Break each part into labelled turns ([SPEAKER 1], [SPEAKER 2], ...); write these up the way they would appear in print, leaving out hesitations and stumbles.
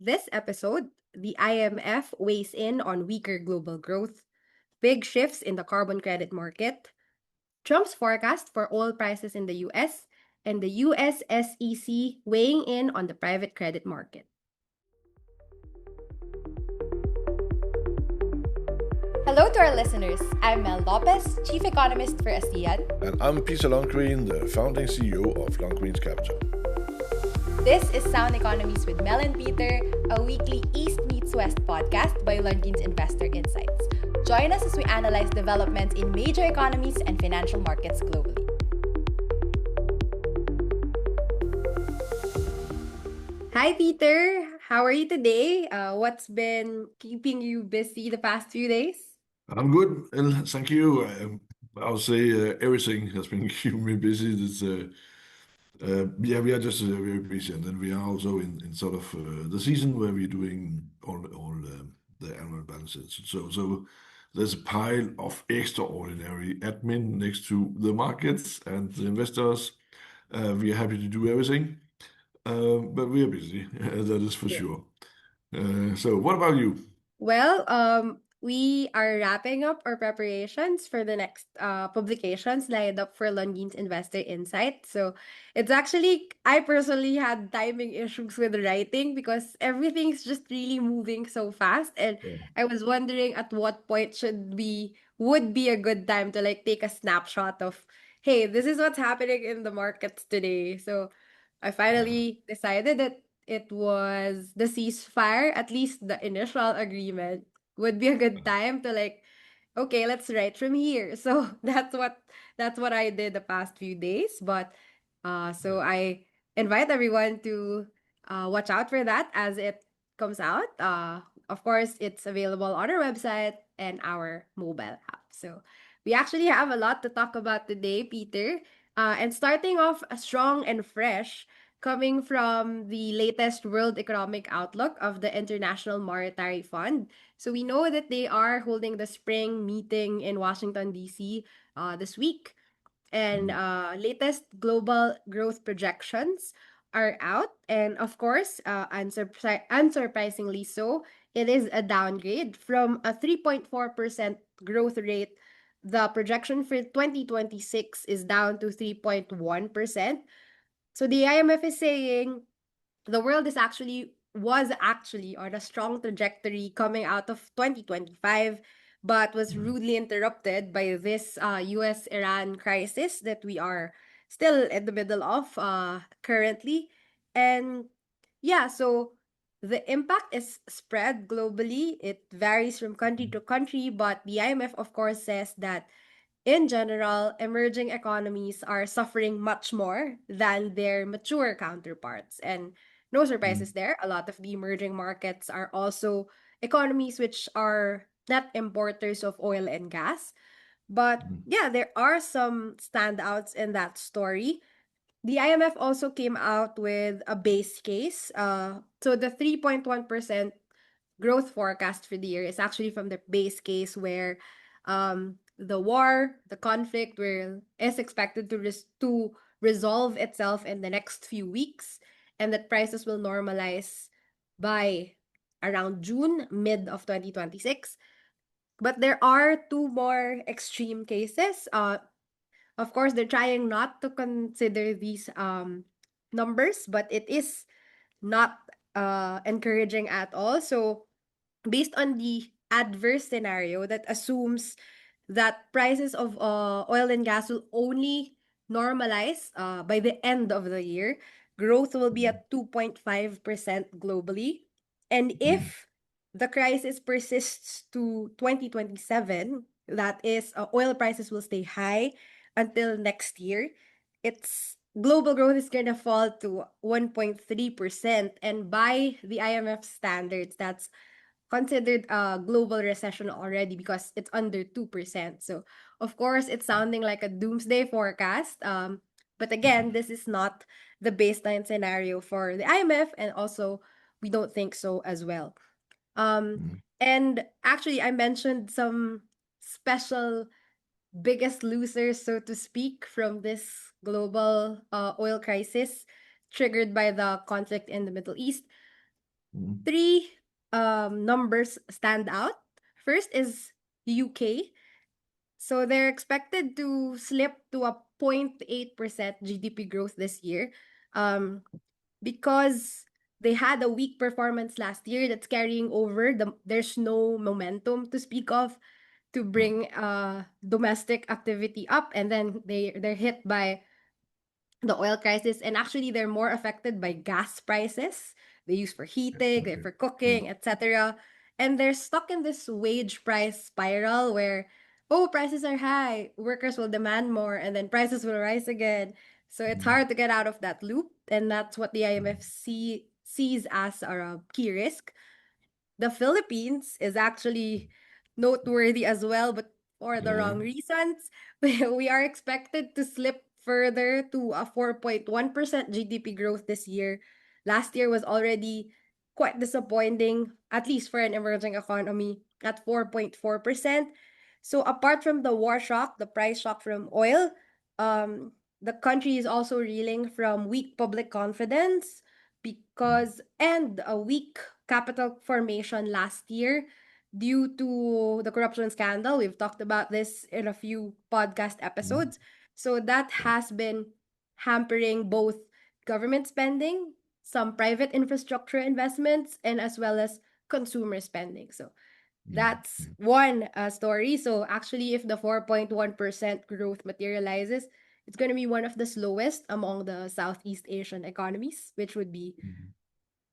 [SPEAKER 1] This episode, the IMF weighs in on weaker global growth, big shifts in the carbon credit market, Trump's forecast for oil prices in the US, and the US SEC weighing in on the private credit market.
[SPEAKER 2] Hello to our listeners. I'm Mel Lopez, Chief Economist for ASEAN.
[SPEAKER 3] And I'm Peter Lundgren, the founding CEO of Lundgren's Capital.
[SPEAKER 2] This is Sound Economies with Mel and Peter, a weekly East Meets West podcast by Lundgren's Investor Insights. Join us as we analyze developments in major economies and financial markets globally.
[SPEAKER 1] Hi, Peter. How are you today? What's been keeping you busy the past few days?
[SPEAKER 3] I'm good, and thank you. I'll say everything has been keeping me busy. We are just very busy, and then we are also in sort of the season where we're doing all the annual balances. So there's a pile of extraordinary admin next to the markets and the investors. We are happy to do everything, but we are busy. That is for sure. So what about you?
[SPEAKER 1] We are wrapping up our preparations for the next publications lined up for Lundin's Investor Insight. So it's actually, I personally had timing issues with writing because everything's just really moving so fast. And I was wondering at what point would be a good time to like take a snapshot of, hey, this is what's happening in the markets today. So I finally decided that it was the ceasefire, at least the initial agreement would be a good time to like, okay, let's write from here. So that's what I did the past few days. But so I invite everyone to watch out for that as it comes out. Of course, it's available on our website and our mobile app. So we actually have a lot to talk about today, Peter. And starting off strong and fresh, coming from the latest World Economic Outlook of the International Monetary Fund. So we know that they are holding the spring meeting in Washington, D.C. This week. And latest global growth projections are out. And of course, unsurprisingly so, it is a downgrade from a 3.4% growth rate. The projection for 2026 is down to 3.1%. So the IMF is saying the world was actually on a strong trajectory coming out of 2025, but was rudely interrupted by this US Iran crisis that we are still in the middle of currently. And yeah, so the impact is spread globally. It varies from country to country, but the IMF, of course, says that in general, emerging economies are suffering much more than their mature counterparts. And no surprises there. A lot of the emerging markets are also economies which are net importers of oil and gas. But yeah, there are some standouts in that story. The IMF also came out with a base case. So the 3.1% growth forecast for the year is actually from the base case where the conflict is expected to resolve itself in the next few weeks, and that prices will normalize by around June, mid of 2026. But there are two more extreme cases. Of course, they're trying not to consider these numbers, but it is not encouraging at all. So based on the adverse scenario that assumes that prices of oil and gas will only normalize by the end of the year, growth will be at 2.5% globally. And if the crisis persists to 2027, that is, oil prices will stay high until next year, it's global growth is going to fall to 1.3%. And by the IMF standards, that's considered a global recession already because it's under 2%. So, of course, it's sounding like a doomsday forecast. But again, this is not the baseline scenario for the IMF, and also we don't think so as well. And actually, I mentioned some special biggest losers, so to speak, from this global oil crisis triggered by the conflict in the Middle East.
[SPEAKER 3] mm,
[SPEAKER 1] Three numbers stand out. First is UK. So they're expected to slip to a 0.8% GDP growth this year, um, because they had a weak performance last year that's carrying over. There's no momentum to speak of to
[SPEAKER 3] no,
[SPEAKER 1] bring domestic activity up, and then they're hit by the oil crisis, and actually they're more affected by gas prices they use for heating, they
[SPEAKER 3] exactly.
[SPEAKER 1] for
[SPEAKER 3] Yeah.
[SPEAKER 1] cooking, etc. And they're stuck in this wage price spiral where, oh, prices are high, workers will demand more, and then prices will rise again. So it's
[SPEAKER 3] Mm,
[SPEAKER 1] hard to get out of that loop, and that's what the
[SPEAKER 3] mm,
[SPEAKER 1] IMF sees as a key risk. The Philippines is actually noteworthy as well, but for the
[SPEAKER 3] yeah.
[SPEAKER 1] wrong reasons. We are expected to slip further to a 4.1% GDP growth this year. Last year was already quite disappointing, at least for an emerging economy, at 4.4%. So apart from the war shock, the price shock from oil, the country is also reeling from weak public confidence
[SPEAKER 3] Mm,
[SPEAKER 1] because and a weak capital formation last year due to the corruption scandal. We've talked about this in a few podcast
[SPEAKER 3] mm,
[SPEAKER 1] episodes. So that
[SPEAKER 3] yeah.
[SPEAKER 1] has been hampering both government spending, some private infrastructure investments, and as well as consumer spending. So
[SPEAKER 3] Mm,
[SPEAKER 1] that's
[SPEAKER 3] mm,
[SPEAKER 1] one story. So actually, if the 4.1% growth materializes, it's going to be one of the slowest among the Southeast Asian economies, which would be,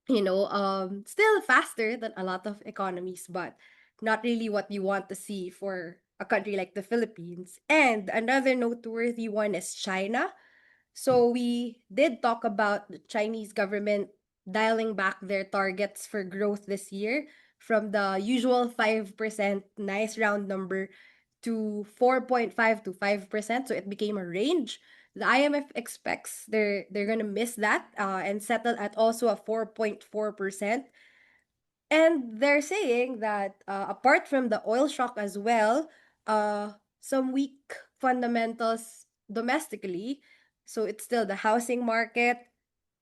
[SPEAKER 3] mm,
[SPEAKER 1] still faster than a lot of economies, but not really what you want to see for a country like the Philippines. And another noteworthy one is China.
[SPEAKER 3] yeah.
[SPEAKER 1] So we did talk about the Chinese government dialing back their targets for growth this year from the usual 5%, nice round number, to 4.5 to 5%. So it became a range. The IMF expects they're gonna miss that and settle at also a 4.4%. And they're saying that apart from the oil shock as well, some weak fundamentals domestically. So it's still the housing market,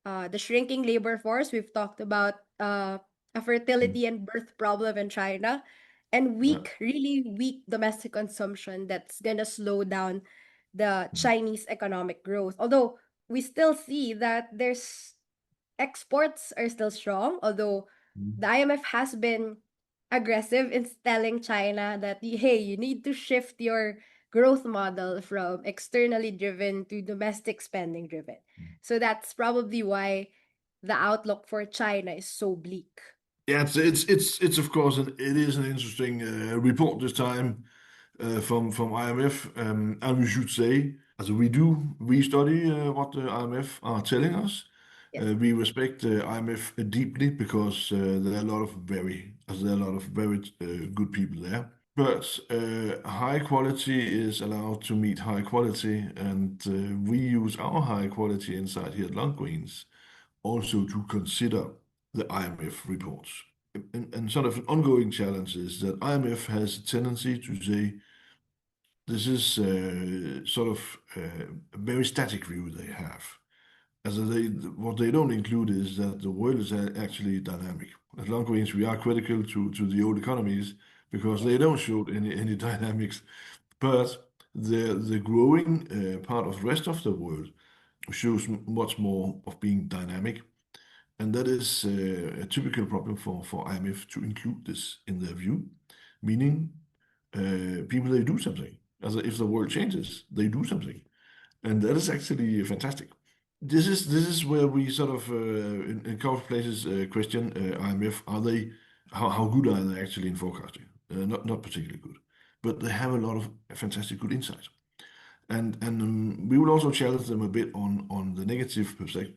[SPEAKER 1] the shrinking labor force. We've talked about a
[SPEAKER 3] Mm,
[SPEAKER 1] fertility and birth problem in China, and
[SPEAKER 3] yeah.
[SPEAKER 1] really weak domestic consumption that's gonna slow down the
[SPEAKER 3] Mm,
[SPEAKER 1] Chinese economic growth. Although we still see that there's exports are still strong, although
[SPEAKER 3] mm,
[SPEAKER 1] the IMF has been aggressive in telling China that, hey, you need to shift your growth model from externally driven to domestic spending driven.
[SPEAKER 3] mm.
[SPEAKER 1] So that's probably why the outlook for China is so bleak.
[SPEAKER 3] Yeah, it's of course it is an interesting report this time from IMF, and we should say, as we study what the IMF are telling us.
[SPEAKER 1] Yes.
[SPEAKER 3] We respect the IMF deeply because there are a lot of very good people there. But high quality is allowed to meet high quality, and we use our high quality insight here at Longreens also to consider the IMF reports. And sort of an ongoing challenge is that IMF has a tendency to say this is sort of a very static view they have. What they don't include is that the world is actually dynamic. At Longreens, we are critical to the old economies because
[SPEAKER 1] Yes.
[SPEAKER 3] they don't show any dynamics. But the growing part of the rest of the world shows much more of being dynamic. And that is a typical problem for IMF to include this in their view, meaning people, they do something. As if the world changes, they do something. And that is actually fantastic. This is where we sort of in a couple of places question IMF: Are they how good are they actually in forecasting? Not particularly good, but they have a lot of fantastic good insight. And we will also challenge them a bit on the negative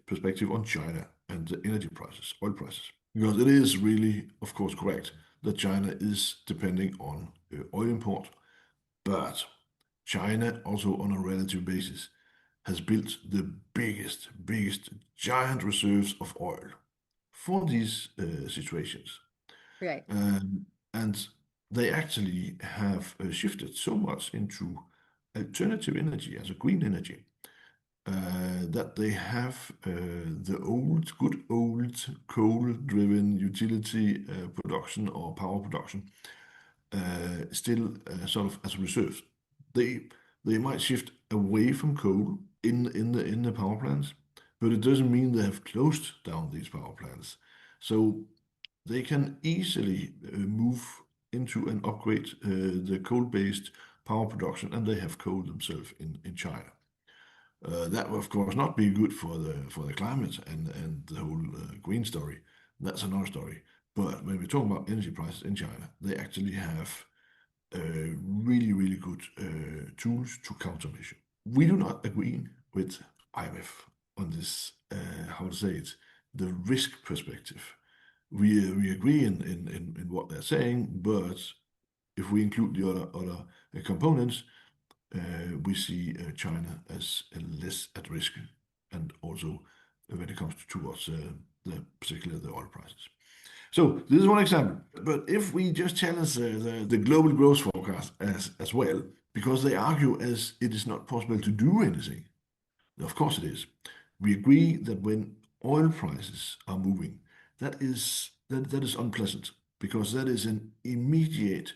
[SPEAKER 3] perspective on China and the energy prices, oil prices, because it is really, of course, correct that China is depending on oil import, but China also on a relative basis has built the biggest giant reserves of oil for these situations.
[SPEAKER 1] Right.
[SPEAKER 3] And they actually have shifted so much into alternative energy as a green energy that they have the good old coal-driven utility production or power production still sort of as reserves. They they might shift away from coal in the power plants, but it doesn't mean they have closed down these power plants. So they can easily move into and upgrade the coal-based power production, and they have coal themselves in China. That will, of course, not be good for the climate and the whole green story. That's another story. But when we talk about energy prices in China, they actually have really good tools to countermeasure. We do not agree with IMF on this, how to say it, the risk perspective. We agree in what they're saying, but if we include the other components, we see China as less at risk, and also when it comes towards particularly the oil prices. So this is one example. But if we just challenge the global growth forecast as well, because they argue as it is not possible to do anything. Of course it is. We agree that when oil prices are moving, that is unpleasant because that is an immediate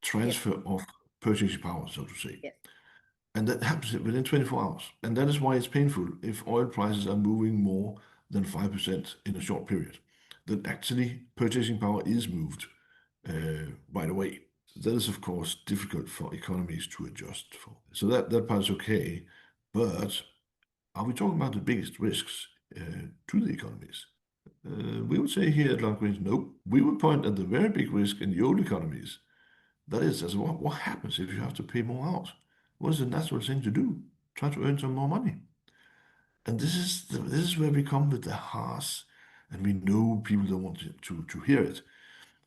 [SPEAKER 1] Yes.
[SPEAKER 3] transfer of purchasing power, so to say.
[SPEAKER 1] Yes.
[SPEAKER 3] And that happens within 24 hours. And that is why it's painful if oil prices are moving more than 5% in a short period. Then actually purchasing power is moved right away. That is, of course, difficult for economies to adjust for. So that part is okay. But are we talking about the biggest risks to the economies? We would say here at long range, no. We would point at the very big risk in the old economies. That is, as what happens if you have to pay more out? What is the natural thing to do? Try to earn some more money. And this is where we come with the harsh, and we know people don't want to hear it.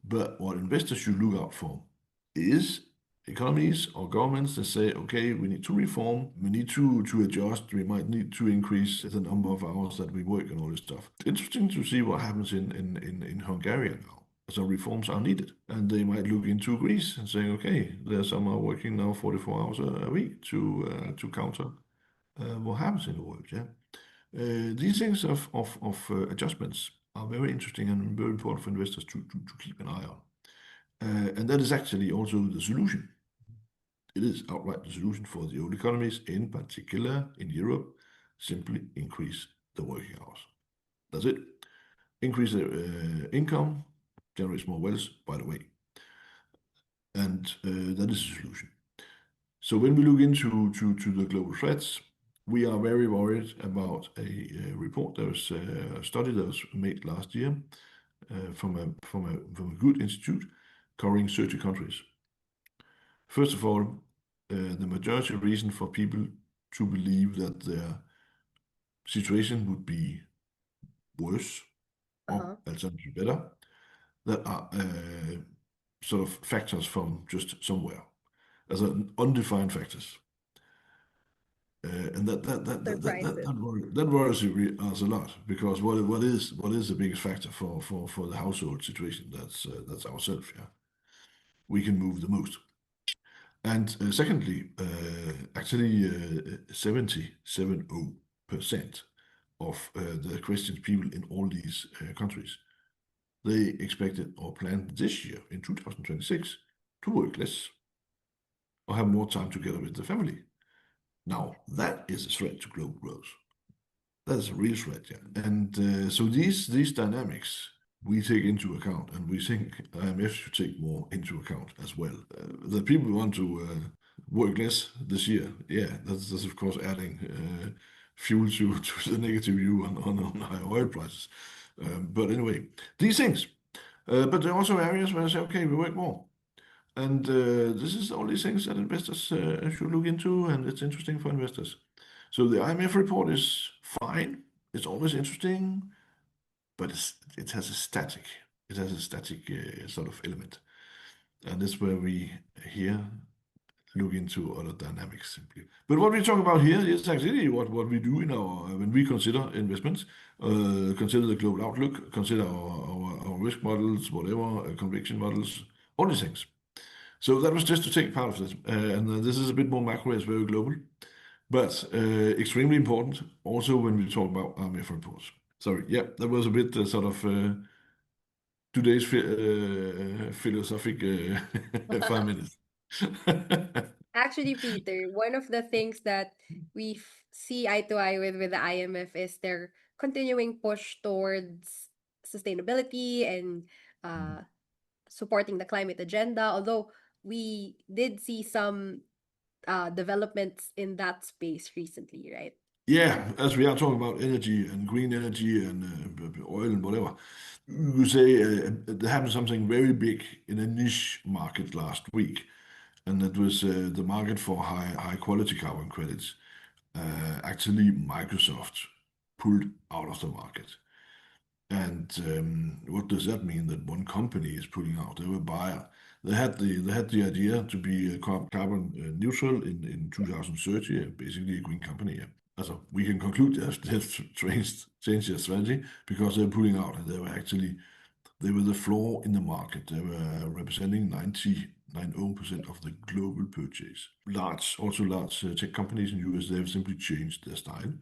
[SPEAKER 3] But what investors should look out for is economies or governments that say, okay, we need to reform, we need to adjust, we might need to increase the number of hours that we work and all this stuff. It's interesting to see what happens in Hungary now. Some reforms are needed, and they might look into Greece and saying, okay, there's some are working now 44 hours a week to counter what happens in the world. Yeah, these things of adjustments are very interesting and very important for investors to keep an eye on. And that is actually also the solution. It is outright the solution for the old economies, in particular in Europe, simply increase the working hours. That's it. Increase the income, generates more wealth, by the way. And that is the solution. So when we look into to the global threats, we are very worried about a report that was a study that was made last year from a good institute covering 30 countries. First of all, the majority reason for people to believe that their situation would be worse or
[SPEAKER 1] Uh-huh.
[SPEAKER 3] alternatively better, that are sort of factors from just somewhere, as an undefined factors. And
[SPEAKER 1] Surprises.
[SPEAKER 3] that worries us a lot because what is the biggest factor for the household situation? That's ourselves. Yeah, we can move the most. And secondly, actually 70% of the questioned people in all these countries, they expected or planned this year in 2026 to work less or have more time together with the family. Now, that is a threat to global growth. That is a real threat, yeah. And so these dynamics we take into account, and we think IMF should take more into account as well. The people want to work less this year. Yeah, that's of course adding fuel to the negative view on higher oil prices. But anyway, these things. But there are also areas where I say, okay, we work more. And this is all these things that investors should look into, and it's interesting for investors. So the IMF report is fine. It's always interesting, but it has a static sort of element. And that's where we here look into other dynamics simply. But what we talk about here is actually what we do in our when we consider investments, consider the global outlook, consider our risk models, whatever, conviction models, all these things. So that was just to take part of this. And this is a bit more macro, it's very global. But extremely important also when we talk about IMF reports. Sorry, yeah, that was a bit sort of today's philosophic 5 minutes.
[SPEAKER 1] Actually, Peter, one of the things that see eye to eye with the IMF is their continuing push towards sustainability and uh, supporting the climate agenda. Although we did see some developments in that space recently, right?
[SPEAKER 3] Yeah, as we are talking about energy and green energy and oil and whatever, you say there happened something very big in a niche market last week, and that was the market for high quality carbon credits. Actually, Microsoft pulled out of the market. And what does that mean that one company is pulling out? They were a buyer. They had the idea to be carbon neutral in 2030, basically a green company. Yeah. Also, we can conclude that they've changed their strategy because they're pulling out, and they were the floor in the market. They were representing 99% of the global purchase. Also large tech companies in US, they have simply changed their style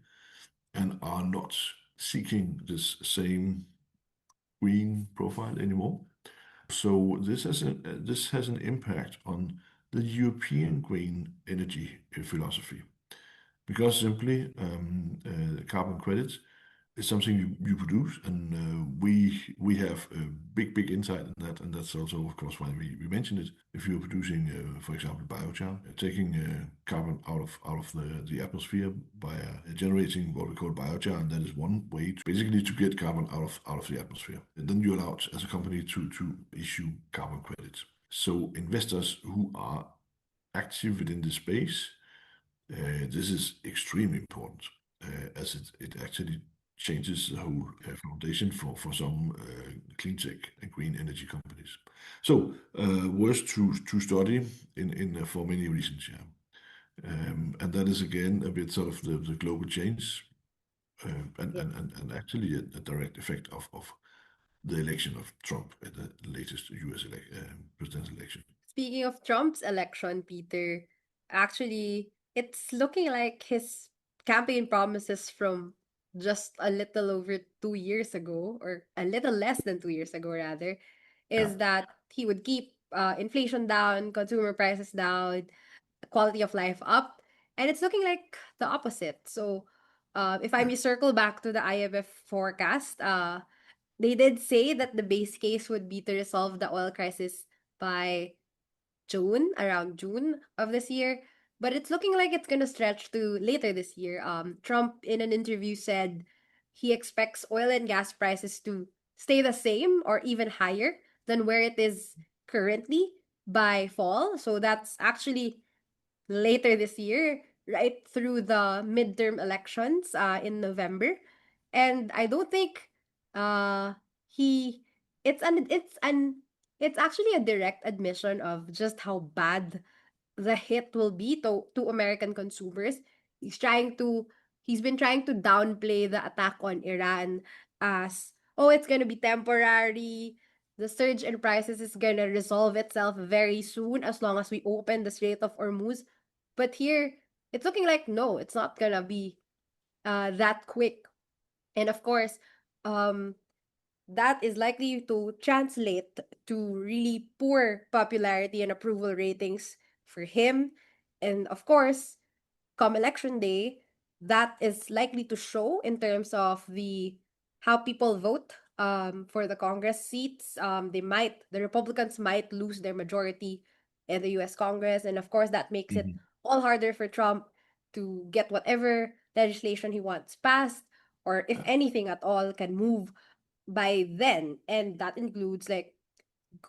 [SPEAKER 3] and are not seeking this same green profile anymore. So this has an impact on the European green energy philosophy because simply carbon credits is something you produce, and we have a big insight in that, and that's also of course why we mentioned it. If you're producing, for example, biochar, taking carbon out of the atmosphere by generating what we call biochar, and that is one way basically to get carbon out of the atmosphere. And then you're allowed as a company to issue carbon credits. So investors who are active within the space, this is extremely important as it actually changes the whole foundation for some clean tech and green energy companies. So worth to study in for many reasons, yeah. And that is again a bit sort of the global change
[SPEAKER 1] Yeah.
[SPEAKER 3] and actually a direct effect of the election of Trump at the latest US presidential election.
[SPEAKER 1] Speaking of Trump's election, Peter, actually, it's looking like his campaign promises from just a little over 2 years ago, or a little less than 2 years ago, rather,
[SPEAKER 3] Yeah.
[SPEAKER 1] is that he would keep inflation down, consumer prices down, quality of life up. And it's looking like the opposite. So, if I may circle back to the IMF forecast, they did say that the base case would be to resolve the oil crisis by around June of this year. But it's looking like it's gonna stretch to later this year. Trump in an interview said he expects oil and gas prices to stay the same or even higher than where it is currently by fall. So that's actually later this year, right through the midterm elections in November. And I don't think uh he it's actually a direct admission of just how bad the hit will be to American consumers. He's been trying to downplay the attack on Iran as, oh, it's gonna be temporary. The surge in prices is gonna resolve itself very soon as long as we open the Strait of Hormuz. But here, it's looking like no, it's not gonna be that quick. And of course, um, that is likely to translate to really poor popularity and approval ratings for him. And of course, come election day, that is likely to show in terms of the how people vote for the Congress seats. The Republicans might lose their majority in the US Congress, and of course that makes it
[SPEAKER 3] Mhm.
[SPEAKER 1] all harder for Trump to get whatever legislation he wants passed, or if
[SPEAKER 3] Yeah.
[SPEAKER 1] anything at all can move by then. And that includes like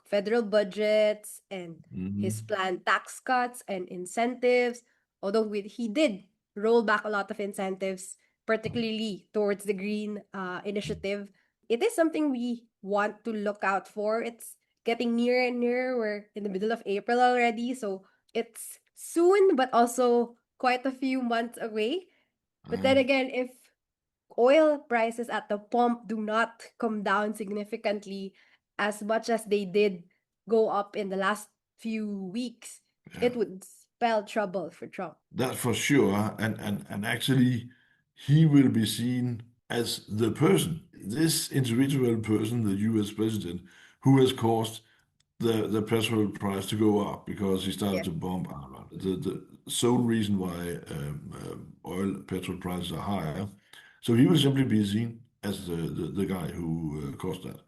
[SPEAKER 1] federal budgets and his
[SPEAKER 3] Mhm.
[SPEAKER 1] planned tax cuts and incentives. Although he did roll back a lot of incentives, particularly towards the green initiative. It is something we want to look out for. It's getting nearer and nearer. We're in the middle of April already, so it's soon, but also quite a few months away. But then
[SPEAKER 3] Uh,
[SPEAKER 1] again, if oil prices at the pump do not come down significantly as much as they did go up in the last few weeks,
[SPEAKER 3] yeah.
[SPEAKER 1] it would. spell trouble for Trump.
[SPEAKER 3] That's for sure. And actually, he will be seen as the person, this individual person, the US president, who has caused the petrol price to go up because he started
[SPEAKER 1] Yes.
[SPEAKER 3] to bomb Iran. The sole reason why oil petrol prices are higher. So he will simply be seen as the guy who caused that.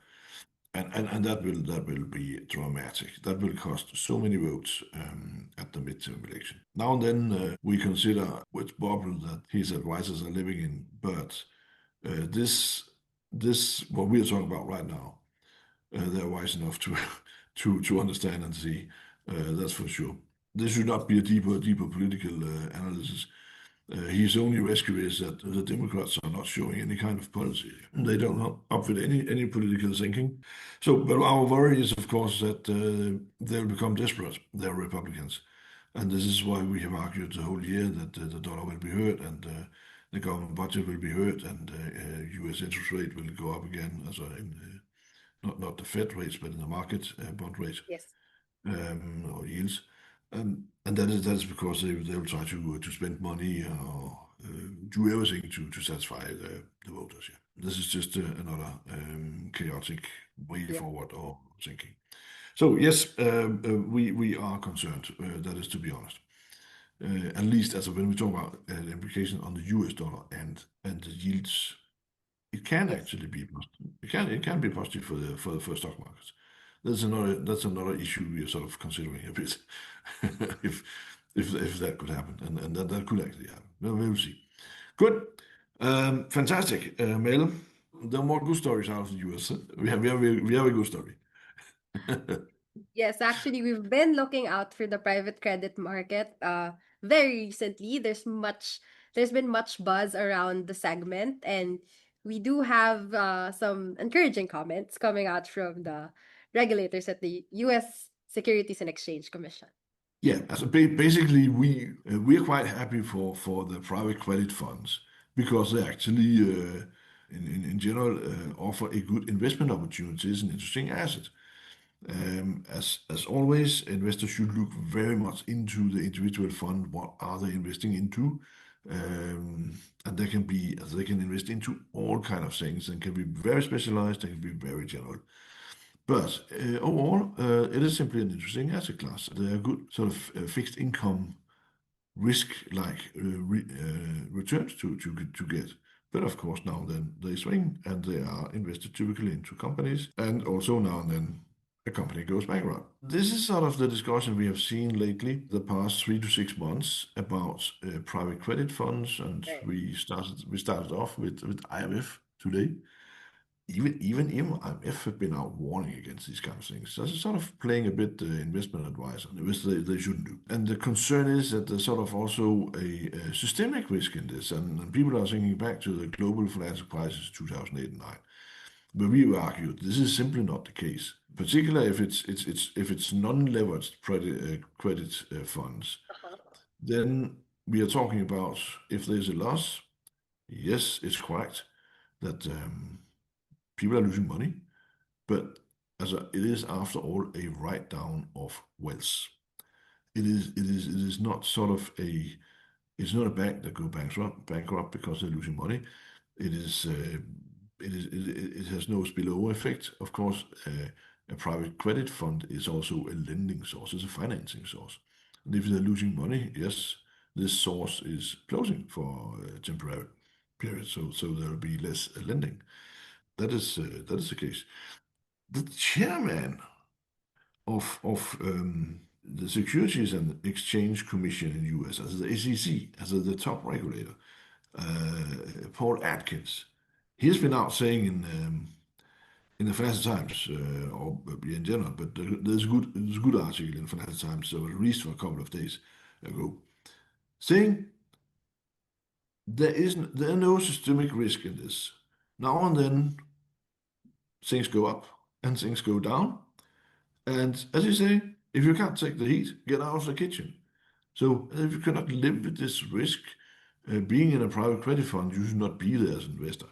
[SPEAKER 3] And that will be dramatic. That will cost so many votes at the midterm election. Now and then we consider which bubble that his advisors are living in, but this what we are talking about right now, they're wise enough to to understand and see. That's for sure. This should not be a deeper political analysis. His only rescue is that the Democrats are not showing any kind of policy. They don't up with any political thinking. So, but our worry is, of course, that they'll become desperate. They're Republicans, and this is why we have argued the whole year that the dollar will be hurt and the government budget will be hurt and U.S. interest rate will go up again, as in not the Fed rates, but in the market bond rates
[SPEAKER 1] Yes.
[SPEAKER 3] or yields. And that is because they will try to spend money or do everything to satisfy the voters. Yeah. This is just another chaotic way
[SPEAKER 1] Yeah.
[SPEAKER 3] forward or thinking. So yes, we are concerned. That is to be honest. At least as when we talk about the implication on the US dollar and the yields, it can
[SPEAKER 1] Yes.
[SPEAKER 3] actually be positive. It can be positive for stock markets. That's another issue we are sort of considering a bit, if if that could happen, and that could actually happen. Well, we'll see. Good, fantastic, Mel. There are more good stories out of the US. We have a good story.
[SPEAKER 1] Yes, actually, we've been looking out for the private credit market very recently. There's been much buzz around the segment, and we do have some encouraging comments coming out from the regulators at the US Securities and Exchange Commission.
[SPEAKER 3] Yeah, so basically we're quite happy for the private credit funds because they actually in general offer a good investment opportunities and interesting assets. As always, investors should look very much into the individual fund. What are they investing into? And they can invest into all kind of things and can be very specialized. They can be very general. But overall, it is simply an interesting asset class. They are good sort of fixed income risk-like returns to get. But of course, now and then they swing and they are invested typically into companies. And also now and then a company goes bankrupt. This is sort of the discussion we have seen lately, the past 3 to 6 months, about private credit funds. And
[SPEAKER 1] Right.
[SPEAKER 3] we started off with IMF today. Even IMF have been out warning against these kind of things. So it's sort of playing a bit investment advisor, which they shouldn't do. And the concern is that there's sort of also a systemic risk in this. And people are thinking back to the global financial crisis 2008 and 9. But we argued this is simply not the case, particularly if it's non-leveraged credit funds.
[SPEAKER 1] Uh-huh.
[SPEAKER 3] Then we are talking about if there's a loss. Yes, it's correct that people are losing money, but it is after all a write down of wealth. It is not sort of it's not a bank that go bankrupt because they're losing money. It is it has no spillover effect. Of course, a private credit fund is also a lending source, it's a financing source. And if they're losing money, yes, this source is closing for a temporary period, so there'll be less lending. That is the case. The chairman of the Securities and Exchange Commission in U.S., as the SEC, as the top regulator, Paul Atkins, he's been out saying in the Financial Times or in general, but there's a good article in Financial Times, so at least for a couple of days ago, saying there are no systemic risk in this. Now and then things go up and things go down. And as you say, if you can't take the heat, get out of the kitchen. So if you cannot live with this risk, being in a private credit fund, you should not be there as an investor.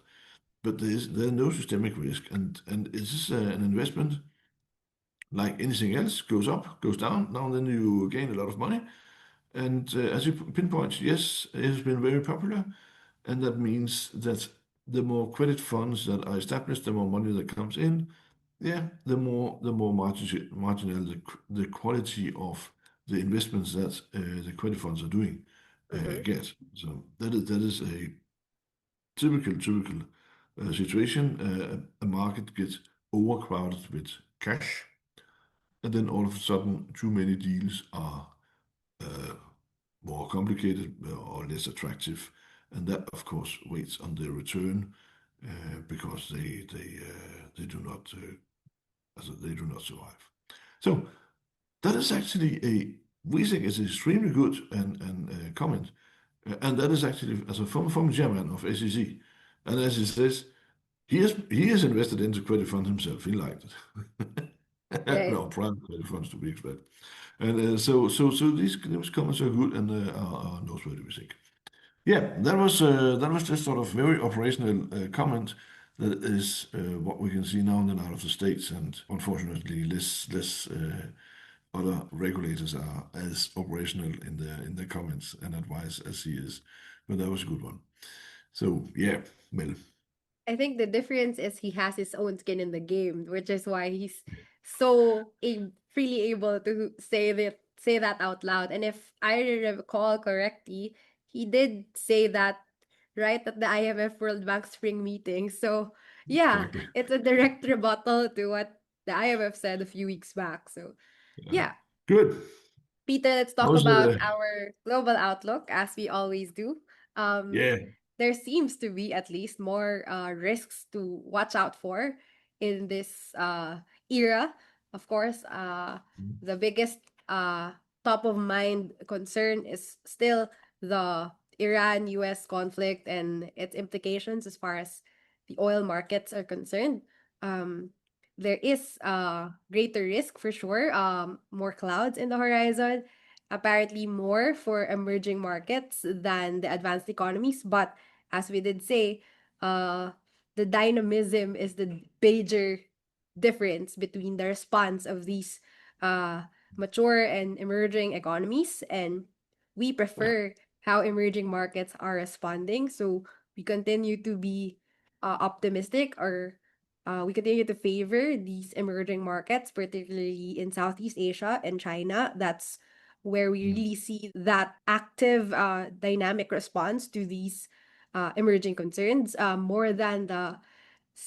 [SPEAKER 3] But there's no systemic risk, and it's just an investment like anything else, goes up, goes down. Now and then you gain a lot of money, And as you pinpoint, yes, it has been very popular, and that means that the more credit funds that are established, the more money that comes in, yeah, the more marginal the quality of the investments that the credit funds are doing
[SPEAKER 1] Mm-hmm.
[SPEAKER 3] get. So that is a typical situation. A market gets overcrowded with cash, and then all of a sudden, too many deals are uh, more complicated or less attractive, and that of course weighs on their return because they do not they do not survive. So that is actually a we think is extremely good and comment, and that is actually as a from chairman of SEC, and as he says, he is invested into credit fund himself. He liked it.
[SPEAKER 1] Right.
[SPEAKER 3] No, private credit funds to be expected. And so these comments are good and are noteworthy, we think. Yeah, that was just sort of very operational comment. That is what we can see now and then out of the States, and unfortunately, less other regulators are as operational in their comments and advice as he is. But that was a good one. So yeah, Mel.
[SPEAKER 1] I think the difference is he has his own skin in the game, which is why he's so freely able to say that out loud. And if I recall correctly, he did say that right at the IMF World Bank spring meeting. So yeah,
[SPEAKER 3] Exactly.
[SPEAKER 1] it's a direct rebuttal to what the IMF said a few weeks back. So
[SPEAKER 3] Yeah.
[SPEAKER 1] yeah,
[SPEAKER 3] Good.
[SPEAKER 1] Peter, let's
[SPEAKER 3] That
[SPEAKER 1] talk
[SPEAKER 3] was
[SPEAKER 1] about our global outlook as we always do. Um,
[SPEAKER 3] yeah.
[SPEAKER 1] there seems to be at least more risks to watch out for in this era. Of course, the biggest top of mind concern is still the Iran US conflict and its implications as far as the oil markets are concerned. Um, there is greater risk for sure, more clouds in the horizon, apparently more for emerging markets than the advanced economies. But as we did say, uh, the dynamism is the major difference between the response of these uh, mature and emerging economies. And we
[SPEAKER 3] Yeah.
[SPEAKER 1] prefer how emerging markets are responding. So we continue to be optimistic, or we continue to favor these emerging markets, particularly in Southeast Asia and China. That's where we
[SPEAKER 3] Mm.
[SPEAKER 1] really see that active, dynamic response to these emerging concerns, more than the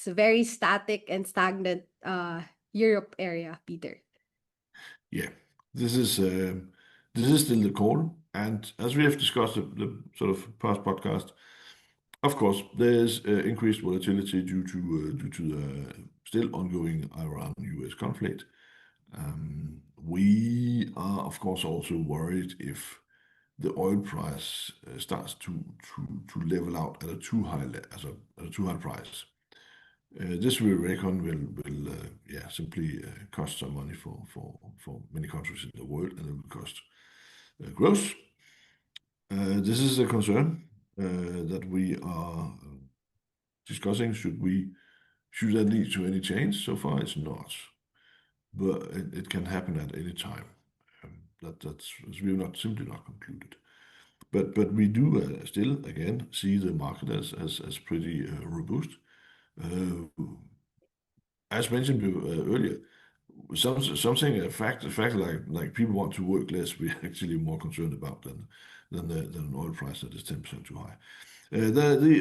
[SPEAKER 1] very static and stagnant Europe area, Peter.
[SPEAKER 3] Yeah. This is uh, this is still the call, and as we have discussed the sort of past podcast, of course, there's increased volatility due to the still ongoing Iran-US conflict. We are, of course, also worried if the oil price starts to level out at a too high at a too high price. This we reckon will yeah simply cost some money for many countries in the world, and it will cost growth. This is a concern that we are discussing. Should that lead to any change? So far, it's not, but it can happen at any time. That's we're not simply not concluded. But we do still again see the market as pretty robust. Uh, as mentioned earlier, something a fact like people want to work less. We're actually more concerned about than an oil price that is 10% too high.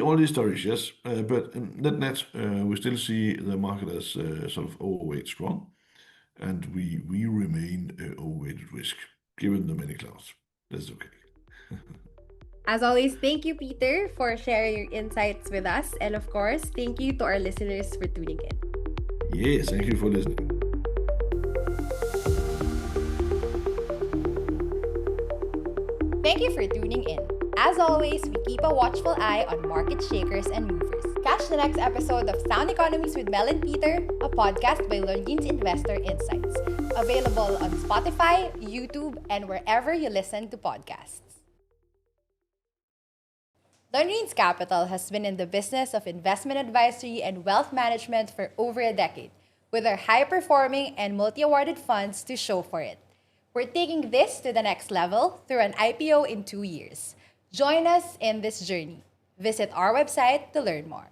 [SPEAKER 3] All these stories, yes, but net we still see the market as sort of overweight strong, and we remain overweighted risk given the many clouds. That's okay.
[SPEAKER 1] As always, thank you, Peter, for sharing your insights with us. And of course, thank you to our listeners for tuning in.
[SPEAKER 3] Yes, thank you for listening.
[SPEAKER 2] Thank you for tuning in. As always, we keep a watchful eye on market shakers and movers. Catch the next episode of Sound Economies with Mel and Peter, a podcast by Longines Investor Insights. Available on Spotify, YouTube, and wherever you listen to podcasts. Longines Capital has been in the business of investment advisory and wealth management for over a decade, with our high-performing and multi-awarded funds to show for it. We're taking this to the next level through an IPO in 2 years. Join us in this journey. Visit our website to learn more.